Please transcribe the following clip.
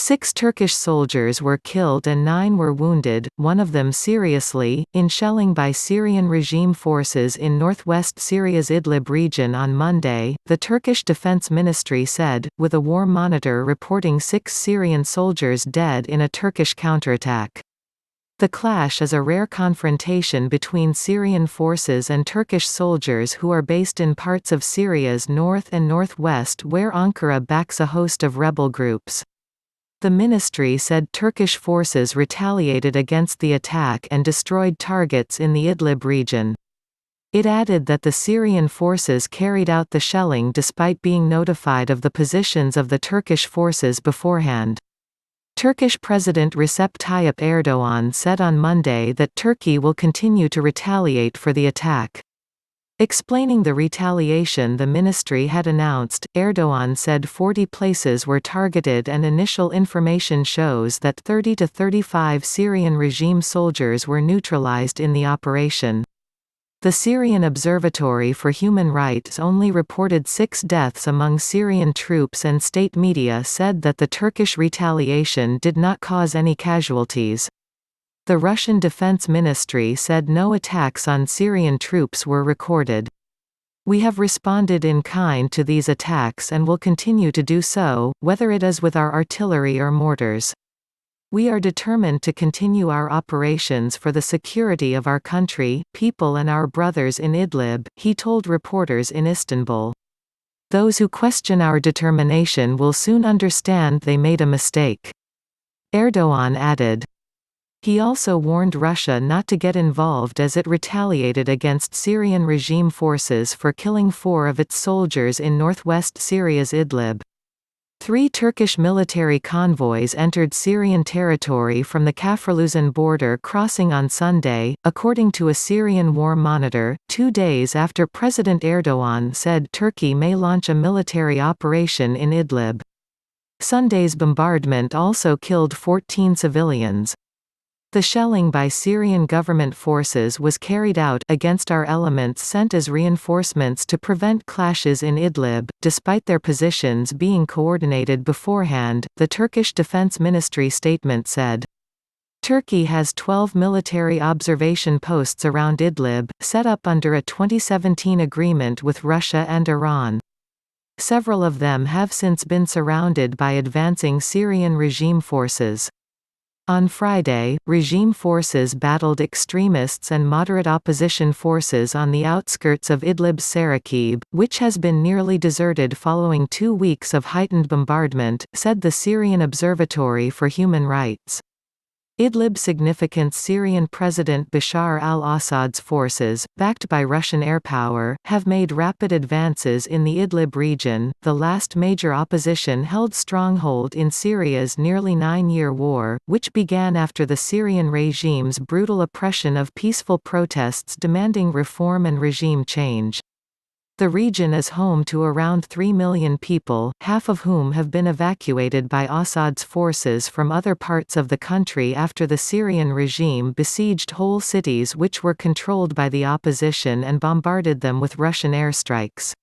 6 Turkish soldiers were killed and 9 were wounded, one of them seriously, in shelling by Syrian regime forces in northwest Syria's Idlib region on Monday, the Turkish Defense Ministry said, with a war monitor reporting 6 Syrian soldiers dead in a Turkish counterattack. The clash is a rare confrontation between Syrian forces and Turkish soldiers who are based in parts of Syria's north and northwest where Ankara backs a host of rebel groups. The ministry said Turkish forces retaliated against the attack and destroyed targets in the Idlib region. It added that the Syrian forces carried out the shelling despite being notified of the positions of the Turkish forces beforehand. Turkish President Recep Tayyip Erdoğan said on Monday that Turkey will continue to retaliate for the attack. Explaining the retaliation the ministry had announced, Erdoğan said 40 places were targeted and initial information shows that 30 to 35 Syrian regime soldiers were neutralized in the operation. The Syrian Observatory for Human Rights only reported 6 deaths among Syrian troops, and state media said that the Turkish retaliation did not cause any casualties. The Russian Defense Ministry said no attacks on Syrian troops were recorded. "We have responded in kind to these attacks and will continue to do so, whether it is with our artillery or mortars. We are determined to continue our operations for the security of our country, people and our brothers in Idlib," he told reporters in Istanbul. "Those who question our determination will soon understand they made a mistake," Erdoğan added. He also warned Russia not to get involved as it retaliated against Syrian regime forces for killing 4 of its soldiers in northwest Syria's Idlib. 3 Turkish military convoys entered Syrian territory from the Kafraluzan border crossing on Sunday, according to a Syrian war monitor, 2 days after President Erdoğan said Turkey may launch a military operation in Idlib. Sunday's bombardment also killed 14 civilians. The shelling by Syrian government forces was carried out against our elements sent as reinforcements to prevent clashes in Idlib, despite their positions being coordinated beforehand, the Turkish Defense Ministry statement said. Turkey has 12 military observation posts around Idlib, set up under a 2017 agreement with Russia and Iran. Several of them have since been surrounded by advancing Syrian regime forces. On Friday, regime forces battled extremists and moderate opposition forces on the outskirts of Idlib's Sarakib, which has been nearly deserted following 2 weeks of heightened bombardment, said the Syrian Observatory for Human Rights. Idlib significant Syrian President Bashar al-Assad's forces, backed by Russian airpower, have made rapid advances in the Idlib region, the last major opposition-held stronghold in Syria's nearly 9-year war, which began after the Syrian regime's brutal oppression of peaceful protests demanding reform and regime change. The region is home to around 3 million people, half of whom have been evacuated by Assad's forces from other parts of the country after the Syrian regime besieged whole cities which were controlled by the opposition and bombarded them with Russian airstrikes.